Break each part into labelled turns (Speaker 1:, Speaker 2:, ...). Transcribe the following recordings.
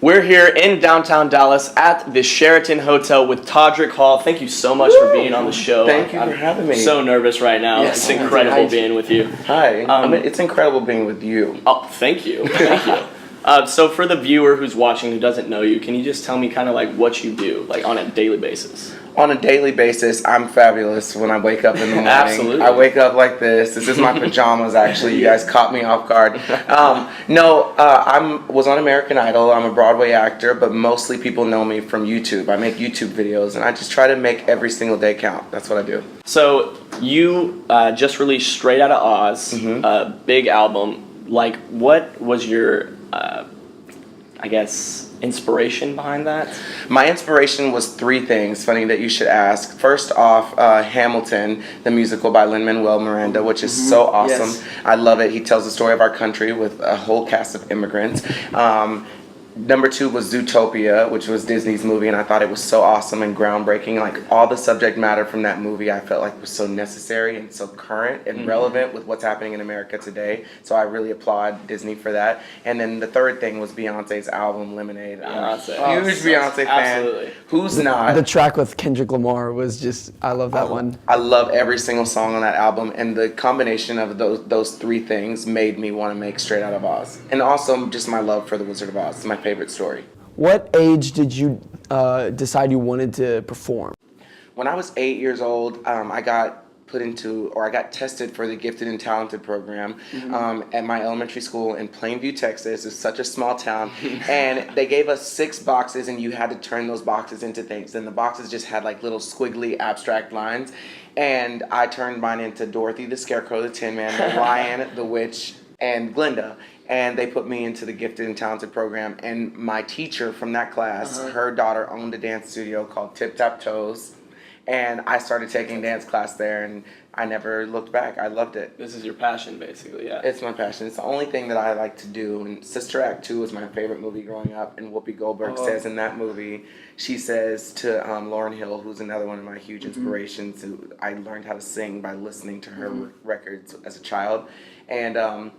Speaker 1: We're here in downtown Dallas at the Sheraton Hotel with Todrick Hall. Thank you so much for being on the show.
Speaker 2: Thank you for having me.
Speaker 1: I'm so nervous right now.
Speaker 2: Yes,
Speaker 1: it's incredible being with you.
Speaker 2: Hi. It's incredible being with you.
Speaker 1: Oh, thank you. Thank you. So for the viewer who's watching who doesn't know you, can you just tell me kind of like what you do, like on a daily basis?
Speaker 2: On a daily basis, I'm fabulous when I wake up in the morning.
Speaker 1: Absolutely.
Speaker 2: I wake up like this. This is my pajamas, actually. You guys caught me off guard. I was on American Idol. I'm a Broadway actor, but mostly people know me from YouTube. I make YouTube videos, and I just try to make every single day count. That's what I do.
Speaker 1: So you just released Straight Outta Oz, a big album. Like, what was your, inspiration behind that?
Speaker 2: My inspiration was three things. Funny that you should ask. First off, Hamilton, the musical by Lin-Manuel Miranda, which is so awesome.
Speaker 1: Yes.
Speaker 2: I love it. He tells the story of our country with a whole cast of immigrants. Number two was Zootopia, which was Disney's movie, and I thought it was so awesome and groundbreaking. Like, all the subject matter from that movie I felt like was so necessary and so current and relevant with what's happening in America today. So I really applaud Disney for that. And then the third thing was Beyonce's album, Lemonade. I'm a huge Beyonce fan.
Speaker 1: Absolutely.
Speaker 2: Who's not?
Speaker 3: The track with Kendrick Lamar was just, I love that one.
Speaker 2: I love every single song on that album, and the combination of those three things made me want to make Straight Outta Oz. And also just my love for The Wizard of Oz. It's my favorite story.
Speaker 3: What age did you decide you wanted to perform?
Speaker 2: When I was 8 years old, I got tested for the Gifted and Talented program at my elementary school in Plainview, Texas. It's such a small town. And they gave us 6 boxes, and you had to turn those boxes into things. And the boxes just had like little squiggly abstract lines. And I turned mine into Dorothy the Scarecrow, the Tin Man, the Lion, the Witch, and Glinda. And they put me into the Gifted and Talented program. And my teacher from that class, her daughter owned a dance studio called Tip Tap Toes. And I started taking dance class there, and I never looked back. I loved it.
Speaker 1: This is your passion, basically, yeah.
Speaker 2: It's my passion. It's the only thing that I like to do. And Sister Act 2 was my favorite movie growing up. And Whoopi Goldberg says in that movie, she says to Lauryn Hill, who's another one of my huge inspirations, who I learned how to sing by listening to her records as a child. And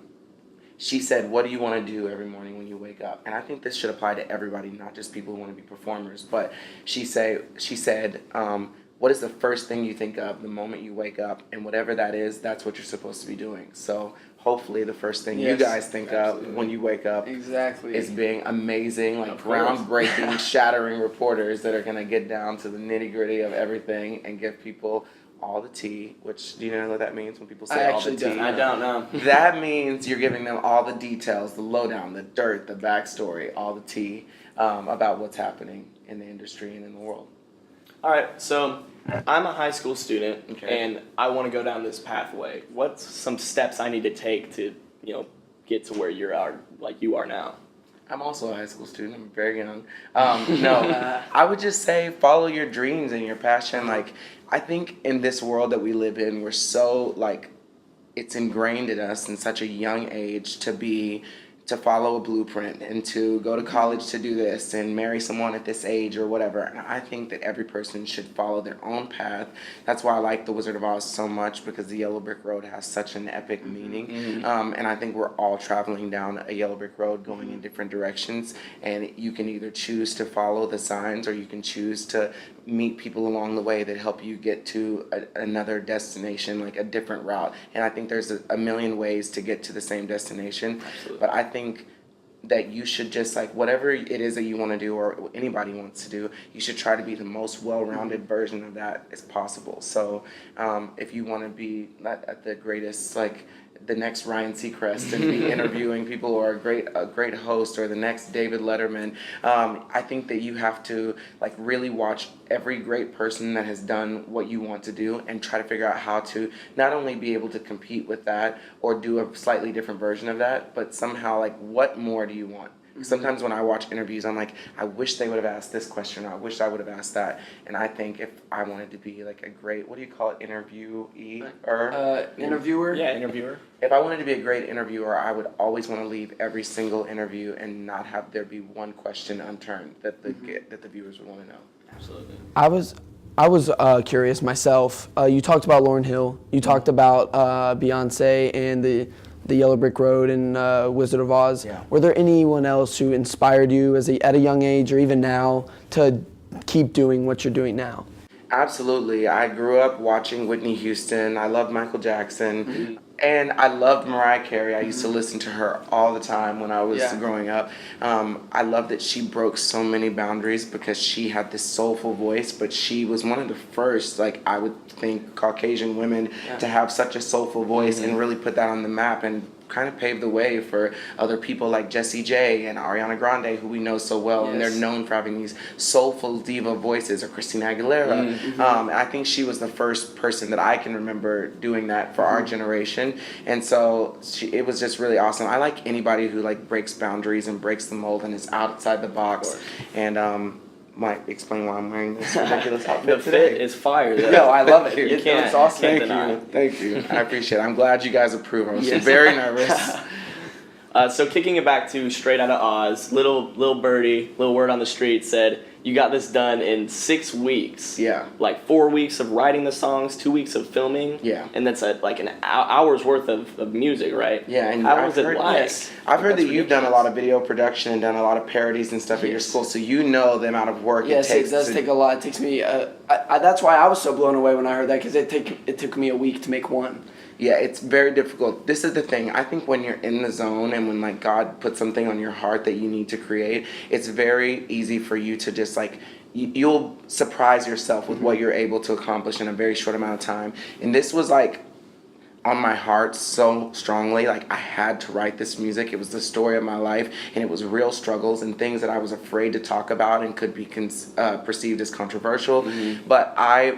Speaker 2: she said, what do you want to do every morning when you wake up? And I think this should apply to everybody, not just people who want to be performers. But she said, what is the first thing you think of the moment you wake up? And whatever that is, that's what you're supposed to be doing. So hopefully the first thing you guys think of when you wake up is being amazing, like groundbreaking, shattering reporters that are going to get down to the nitty-gritty of everything and give people all the tea, which, do you know what that means when people say all the tea?
Speaker 1: I don't know.
Speaker 2: That means you're giving them all the details, the lowdown, the dirt, the backstory, all the tea about what's happening in the industry and in the world.
Speaker 1: All right, so I'm a high school student, and I want to go down this pathway. What's some steps I need to take to, get to where you are now?
Speaker 2: I'm also a high school student. I'm very young. I would just say follow your dreams and your passion. Like, I think in this world that we live in, we're so, it's ingrained in us in such a young age to follow a blueprint and to go to college to do this and marry someone at this age or whatever. And I think that every person should follow their own path. That's why I like The Wizard of Oz so much, because the Yellow Brick Road has such an epic meaning. And I think we're all traveling down a yellow brick road going in different directions. And you can either choose to follow the signs, or you can choose to meet people along the way that help you get to another destination, like a different route. And I think there's a million ways to get to the same destination.
Speaker 1: Absolutely.
Speaker 2: But I think that you should just, whatever it is that you want to do or anybody wants to do, you should try to be the most well-rounded version of that as possible. So if you want to be at the greatest, the next Ryan Seacrest and be interviewing people, or a great host, or the next David Letterman, I think that you have to really watch every great person that has done what you want to do and try to figure out how to not only be able to compete with that or do a slightly different version of that, but somehow what more do you want? Sometimes when I watch interviews, I'm like, I wish they would have asked this question, or I wish I would have asked that. And I think if I wanted to be a great, what do you call it, interviewee?
Speaker 3: Interviewer?
Speaker 1: Yeah, interviewer.
Speaker 2: If I wanted to be a great interviewer, I would always want to leave every single interview and not have there be one question unturned that the viewers would want to know.
Speaker 1: Absolutely.
Speaker 3: I was curious myself. You talked about Lauryn Hill. You talked about Beyonce and the Yellow Brick Road and Wizard of Oz.
Speaker 2: Yeah.
Speaker 3: Were there anyone else who inspired you at a young age or even now to keep doing what you're doing now?
Speaker 2: Absolutely. I grew up watching Whitney Houston. I loved Michael Jackson. And I loved Mariah Carey. I used to listen to her all the time when I was growing up. I love that she broke so many boundaries because she had this soulful voice, but she was one of the first, like I would think, Caucasian women to have such a soulful voice and really put that on the map and kind of paved the way for other people like Jessie J and Ariana Grande, who we know so well, and they're known for having these soulful diva voices, or Christina Aguilera. I think she was the first person that I can remember doing that for our generation, and so it was just really awesome. I like anybody who like breaks boundaries and breaks the mold and is outside the box, and might explain why I'm wearing this ridiculous outfit
Speaker 1: The
Speaker 2: today.
Speaker 1: fit is fire.
Speaker 3: No, I love it.
Speaker 1: You can't,
Speaker 3: It's awesome.
Speaker 1: can't
Speaker 2: Thank
Speaker 1: deny.
Speaker 2: you. Thank you. I appreciate it. I'm glad you guys approve. I was very nervous.
Speaker 1: So kicking it back to Straight Outta Oz, little Birdie, little word on the street said you got this done in 6 weeks.
Speaker 2: Yeah.
Speaker 1: Like 4 weeks of writing the songs, 2 weeks of filming.
Speaker 2: Yeah.
Speaker 1: And that's like an hour's worth of music, right?
Speaker 2: Yeah, and
Speaker 1: how was it like?
Speaker 2: I've heard that
Speaker 1: That's
Speaker 2: you've done a
Speaker 1: ridiculous.
Speaker 2: lot of video production and done a lot of parodies and stuff at your school, so you know the amount of work
Speaker 3: Yes,
Speaker 2: it takes.
Speaker 3: it does take a lot. It takes me. That's why I was so blown away when I heard that, because it took me a week to make one.
Speaker 2: Yeah, it's very difficult. This is the thing. I think when you're in the zone and when like God puts something on your heart that you need to create, it's very easy for you to just like you'll surprise yourself with what you're able to accomplish in a very short amount of time. And this was like on my heart so strongly. Like I had to write this music. It was the story of my life, and it was real struggles and things that I was afraid to talk about and could be perceived as controversial. But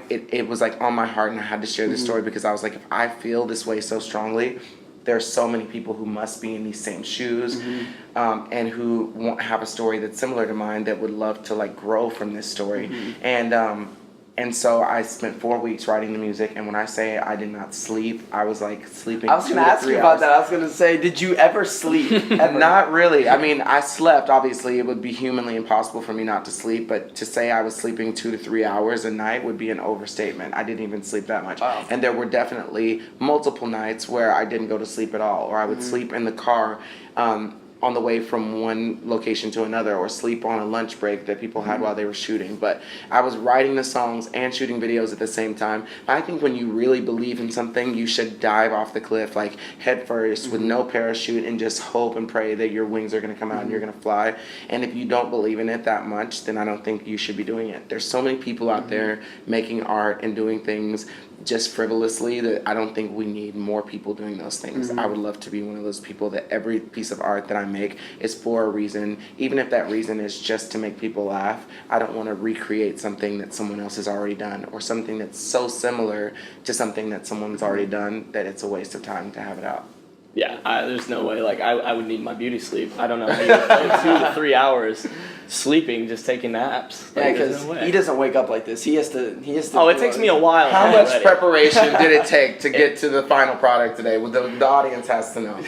Speaker 2: it was like on my heart, and I had to share this story because I was like, if I feel this way so strongly, there are so many people who must be in these same shoes, and who won't have a story that's similar to mine that would love to like grow from this story. And so I spent 4 weeks writing the music, and when I say I did not sleep, I was like sleeping.
Speaker 3: I was going to ask you about that. I was going to say, did you ever sleep? Ever?
Speaker 2: Not really. I mean, I slept. Obviously, it would be humanly impossible for me not to sleep, but to say I was sleeping 2 to 3 hours a night would be an overstatement. I didn't even sleep that much.
Speaker 3: Wow.
Speaker 2: And there were definitely multiple nights where I didn't go to sleep at all, or I would sleep in the car on the way from one location to another, or sleep on a lunch break that people had while they were shooting. But I was writing the songs and shooting videos at the same time. I think when you really believe in something, you should dive off the cliff like head first with no parachute and just hope and pray that your wings are going to come out and you're going to fly. And if you don't believe in it that much, then I don't think you should be doing it. There's so many people out there making art and doing things just frivolously that I don't think we need more people doing those things. I would love to be one of those people that every piece of art that I make is for a reason, even if that reason is just to make people laugh. I don't want to recreate something that someone else has already done, or something that's so similar to something that someone's already done that it's a waste of time to have it out.
Speaker 1: Yeah, there's no way. Like I would need my beauty sleep. I don't know, maybe 2 to 3 hours sleeping, just taking naps.
Speaker 3: Yeah,
Speaker 1: Like,
Speaker 3: because
Speaker 1: there's no way.
Speaker 3: he doesn't wake up like this. He has to.
Speaker 1: Oh, it takes me a while.
Speaker 2: How
Speaker 1: to get
Speaker 2: much
Speaker 1: ready.
Speaker 2: preparation did it take to get to the final product today? Well, the audience has to know.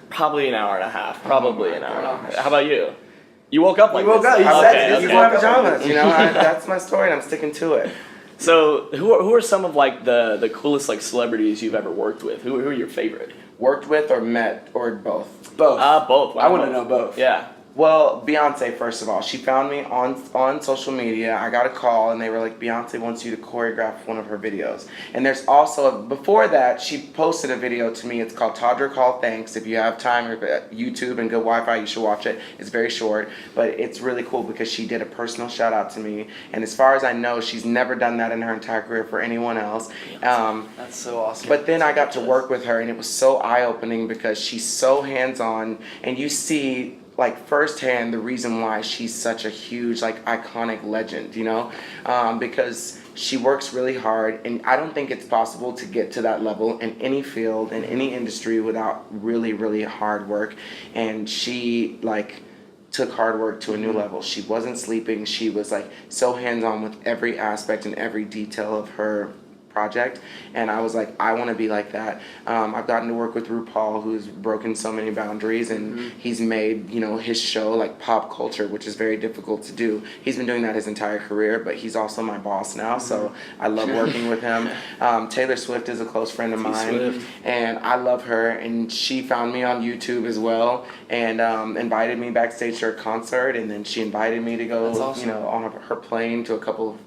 Speaker 1: Probably an hour and a half. Probably an hour. And a half. How about you? You woke up like
Speaker 3: You woke
Speaker 1: this.
Speaker 3: up, you
Speaker 2: I
Speaker 3: said
Speaker 2: said
Speaker 3: it.
Speaker 2: this is
Speaker 3: You
Speaker 2: my
Speaker 3: woke up.
Speaker 2: pajamas, you know. That's my story, and I'm sticking to it.
Speaker 1: So, who are some of like the coolest like celebrities you've ever worked with? Who are your favorite?
Speaker 2: Worked with or met or both?
Speaker 3: Both.
Speaker 1: Both. Why
Speaker 3: I want to
Speaker 1: both?
Speaker 3: know both.
Speaker 1: Yeah.
Speaker 2: Well, Beyonce, first of all, she found me on social media. I got a call, and they were like, Beyonce wants you to choreograph one of her videos. And there's also, before that, she posted a video to me. It's called Todrick Hall Thanks. If you have time, or YouTube and good Wi-Fi, you should watch it. It's very short, but it's really cool because she did a personal shout out to me. And as far as I know, she's never done that in her entire career for anyone else.
Speaker 3: That's so awesome.
Speaker 2: But then I got to work with her, and it was so eye-opening because she's so hands-on, and you see like firsthand the reason why she's such a huge like iconic legend, you know, because she works really hard, and I don't think it's possible to get to that level in any field, in any industry, without really, really hard work. And she like took hard work to a new level. She wasn't sleeping. She was like so hands-on with every aspect and every detail of her project, and I was like, I want to be like that. I've gotten to work with RuPaul, who's broken so many boundaries, and he's made, you know, his show like pop culture, which is very difficult to do. He's been doing that his entire career, but he's also my boss now, so I love working with him. Taylor Swift is a close friend of mine, and I love her, and she found me on YouTube as well, and invited me backstage to her concert, and then she invited me to go, you know, on her plane to a couple of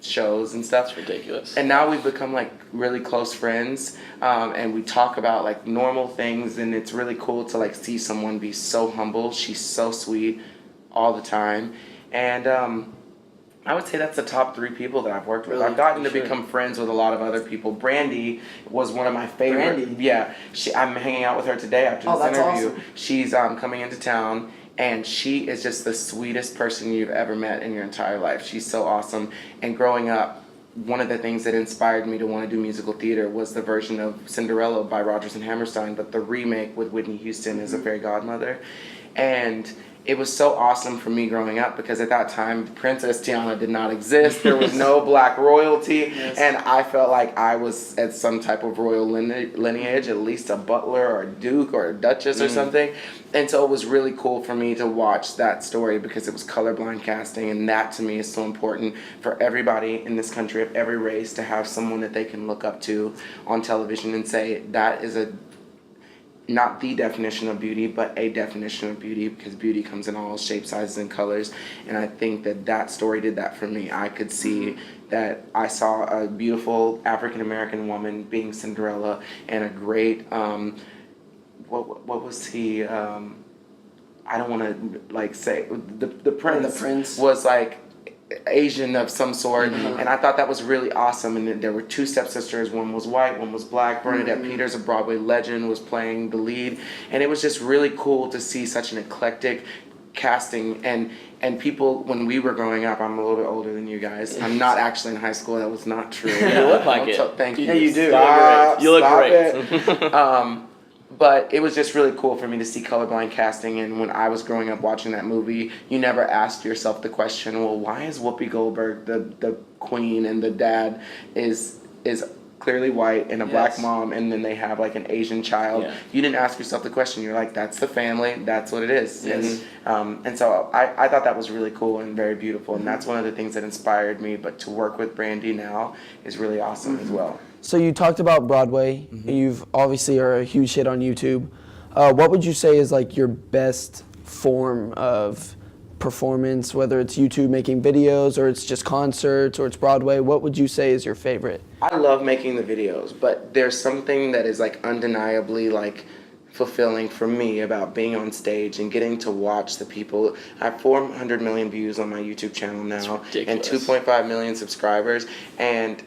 Speaker 2: shows and stuff.
Speaker 1: It's ridiculous.
Speaker 2: And now we've become like really close friends, and we talk about like normal things, and it's really cool to like see someone be so humble. She's so sweet all the time, and I would say that's the top 3 people that I've worked with.
Speaker 3: Really?
Speaker 2: I've gotten to become friends with a lot of other people. Brady was one of my favorite.
Speaker 3: Brady?
Speaker 2: Yeah, I'm hanging out with her today after this
Speaker 3: that's
Speaker 2: interview.
Speaker 3: awesome.
Speaker 2: She's coming into town. And she is just the sweetest person you've ever met in your entire life. She's so awesome. And growing up, one of the things that inspired me to want to do musical theater was the version of Cinderella by Rodgers and Hammerstein, but the remake with Whitney Houston as a fairy godmother. And it was so awesome for me growing up because at that time, Princess Tiana did not exist. There was no black royalty. And I felt like I was at some type of royal lineage, at least a butler or a duke or a duchess or something. And so it was really cool for me to watch that story because it was colorblind casting, and that to me is so important for everybody in this country of every race to have someone that they can look up to on television and say that is not the definition of beauty, but a definition of beauty, because beauty comes in all shapes, sizes, and colors. And I think that story did that for me. I could see that I saw a beautiful African-American woman being Cinderella, and a great, what was he, I don't want to, like, say, the prince was, like, Asian of some sort, and I thought that was really awesome. And there were 2 stepsisters, one was white, one was black. Bernadette Peters, a Broadway legend, was playing the lead, and it was just really cool to see such an eclectic casting. And people, when we were growing up, I'm a little bit older than you guys. I'm not actually in high school. That was not true.
Speaker 1: You look like it.
Speaker 2: Thank you.
Speaker 3: Yeah, you do.
Speaker 1: You look great.
Speaker 2: It. But it was just really cool for me to see colorblind casting, and when I was growing up watching that movie, you never asked yourself the question, well, why is Whoopi Goldberg the queen and the dad is clearly white and a black mom, and then they have like an Asian child? You didn't ask yourself the question. You're like, that's the family, that's what it is. And so I thought that was really cool and very beautiful, and that's one of the things that inspired me. But to work with Brandy now is really awesome as well.
Speaker 3: So you talked about Broadway. You've obviously are a huge hit on YouTube. What would you say is like your best form of performance, whether it's YouTube making videos or it's just concerts or it's Broadway? What would you say is your favorite?
Speaker 2: I love making the videos, but there's something that is like undeniably like fulfilling for me about being on stage and getting to watch the people. I have 400 million views on my YouTube channel now and 2.5 million subscribers, and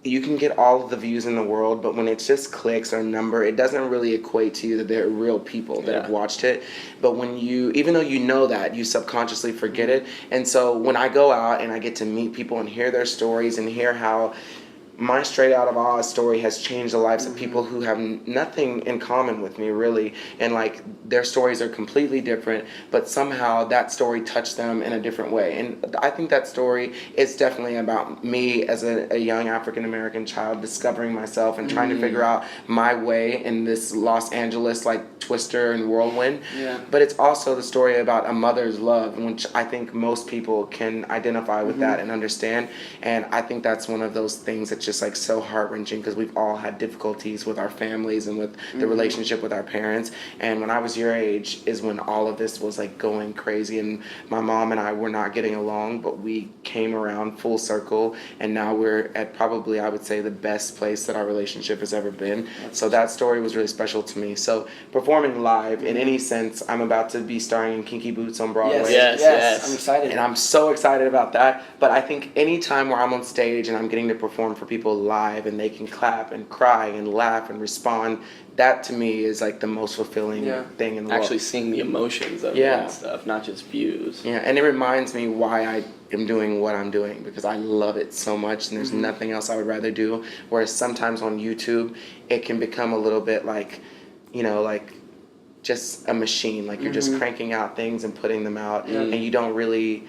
Speaker 2: you can get all of the views in the world, but when it's just clicks or number, it doesn't really equate to you that they're real people that have watched it. But when even though you know that, you subconsciously forget it. And so when I go out and I get to meet people and hear their stories and hear how my Straight Out of Oz story has changed the lives of people who have nothing in common with me, really. And like their stories are completely different, but somehow that story touched them in a different way. And I think that story is definitely about me as a young African-American child discovering myself and trying to figure out my way in this Los Angeles like twister and whirlwind. But it's also the story about a mother's love, which I think most people can identify with that and understand. And I think that's one of those things that's just like so heart-wrenching, because we've all had difficulties with our families and with the relationship with our parents. And when I was your age is when all of this was like going crazy, and my mom and I were not getting along, but we came around full circle, and now we're at probably, I would say, the best place that our relationship has ever been. So that story was really special to me. So performing live in any sense, I'm about to be starring in Kinky Boots on Broadway.
Speaker 1: Yes.
Speaker 3: I'm excited.
Speaker 2: And I'm so excited about that. But I think any time where I'm on stage and I'm getting to perform for people live and they can clap and cry and laugh and respond, that to me is like the most fulfilling thing in the world.
Speaker 1: Actually seeing the emotions of it and stuff, not just views.
Speaker 2: Yeah, and it reminds me why I am doing what I'm doing, because I love it so much and there's nothing else I would rather do. Whereas sometimes on YouTube, it can become a little bit like, you know, like just a machine. Like you're just cranking out things and putting them out, and you don't really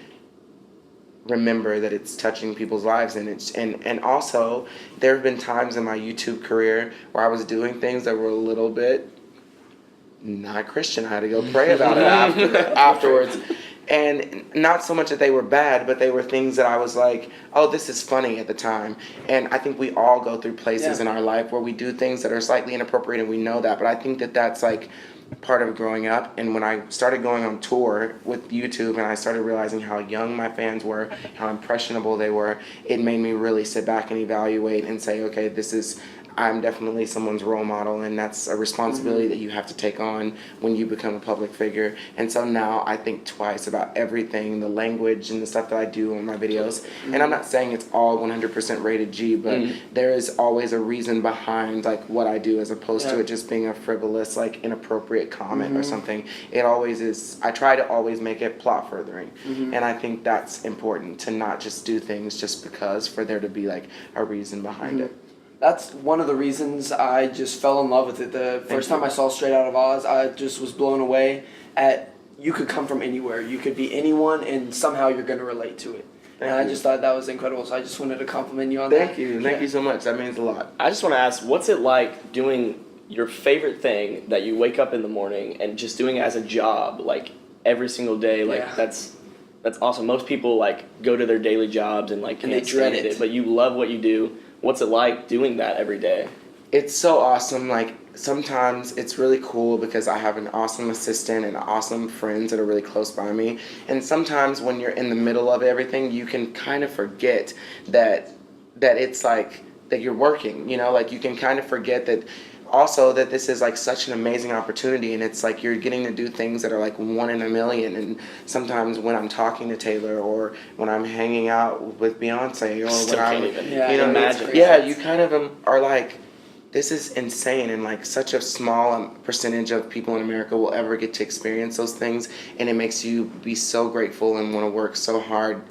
Speaker 2: remember that it's touching people's lives, and also there have been times in my YouTube career where I was doing things that were a little bit not Christian. I had to go pray about it afterwards. And not so much that they were bad, but they were things that I was like, oh, this is funny at the time. And I think we all go through places in our life where we do things that are slightly inappropriate, and we know that. But I think that that's like part of growing up. And when I started going on tour with YouTube and I started realizing how young my fans were, how impressionable they were, it made me really sit back and evaluate and say, okay, I'm definitely someone's role model, and that's a responsibility that you have to take on when you become a public figure. And so now I think twice about everything, the language and the stuff that I do on my videos. And I'm not saying it's all 100% rated G, but there is always a reason behind like what I do, as opposed to it just being a frivolous, like inappropriate comment or something. It always is. I try to always make it plot furthering, and I think that's important, to not just do things just because, for there to be like a reason behind it.
Speaker 3: That's one of the reasons I just fell in love with it. The first time I saw Straight Out of Oz, I just was blown away at you could come from anywhere. You could be anyone, and somehow you're going to relate to it. I just thought that was incredible, so I just wanted to compliment you on that.
Speaker 2: Thank you. Thank you so much. That means a lot.
Speaker 1: I just want to ask, what's it like doing your favorite thing that you wake up in the morning and just doing it as a job, like every single day? Like that's awesome. Most people like go to their daily jobs and like can't stand it, but you love what you do. What's it like doing that every day?
Speaker 2: It's so awesome. Like, sometimes it's really cool because I have an awesome assistant and awesome friends that are really close by me. And sometimes when you're in the middle of everything, you can kind of forget that it's like that you're working, you know? Like, you can kind of forget that also that this is like such an amazing opportunity, and it's like you're getting to do things that are like one in a million. And sometimes when I'm talking to Taylor, or when I'm hanging out with Beyonce, or when I'm
Speaker 1: imagine.
Speaker 2: You kind of are like, this is insane, and like such a small percentage of people in America will ever get to experience those things, and it makes you be so grateful and want to work so hard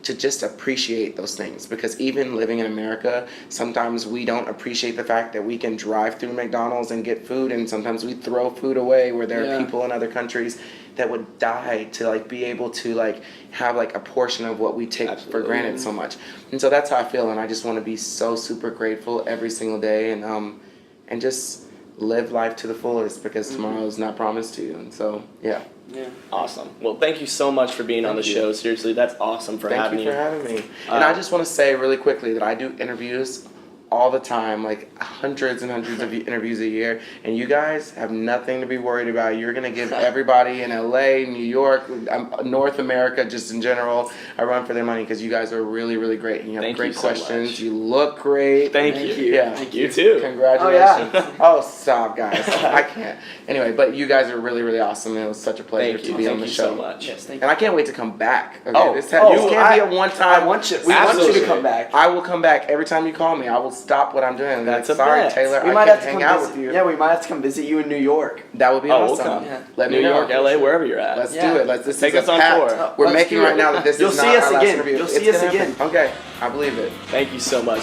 Speaker 2: to just appreciate those things. Because even living in America, sometimes we don't appreciate the fact that we can drive through McDonald's and get food, and sometimes we throw food away, where there are people in other countries that would die to like be able to like have like a portion of what we take for granted so much. And so that's how I feel, and I just want to be so super grateful every single day, and just live life to the fullest, because tomorrow is not promised to you. And so yeah.
Speaker 1: Awesome. Well, thank you so much for being on the show. Seriously, that's awesome for having you.
Speaker 2: Thank you for having me. And I just want to say really quickly that I do interviews all the time, like hundreds and hundreds of interviews a year, and you guys have nothing to be worried about. You're going to give everybody in LA, New York, North America, just in general, a run for their money, because you guys are really, really great, and you have great questions. You look great.
Speaker 1: Thank you.
Speaker 2: Yeah.
Speaker 1: Thank you too.
Speaker 2: Congratulations. Oh, stop, guys. I can't. Anyway, but you guys are really, really awesome, and it was such a pleasure to be on the show.
Speaker 1: Thank you so much.
Speaker 3: Yes, thank
Speaker 2: and I can't wait to come back. Okay? This
Speaker 3: you
Speaker 2: can't be a one-time.
Speaker 3: We want you to come back.
Speaker 2: I will come back every time you call me. I will stop what I'm doing. And
Speaker 1: That's
Speaker 2: like, sorry,
Speaker 1: bet.
Speaker 2: Taylor,
Speaker 3: We
Speaker 2: I
Speaker 3: might
Speaker 2: can't
Speaker 3: have to
Speaker 2: hang
Speaker 3: come
Speaker 2: out
Speaker 3: visit
Speaker 2: with you.
Speaker 3: Yeah, we might have to come visit you in New York.
Speaker 2: That would be
Speaker 1: We'll
Speaker 2: awesome.
Speaker 1: come.
Speaker 3: Yeah.
Speaker 2: Let
Speaker 1: New
Speaker 2: me know.
Speaker 1: York, LA, wherever you're at.
Speaker 2: Let's do it. Let's
Speaker 1: take us on tour.
Speaker 2: We're making right now that this
Speaker 3: You'll
Speaker 2: is
Speaker 3: see
Speaker 2: not
Speaker 3: us
Speaker 2: our last
Speaker 3: again.
Speaker 2: interview.
Speaker 3: You'll
Speaker 2: It's
Speaker 3: see us
Speaker 2: gonna
Speaker 3: again.
Speaker 2: happen. Okay, I believe it.
Speaker 1: Thank you so much.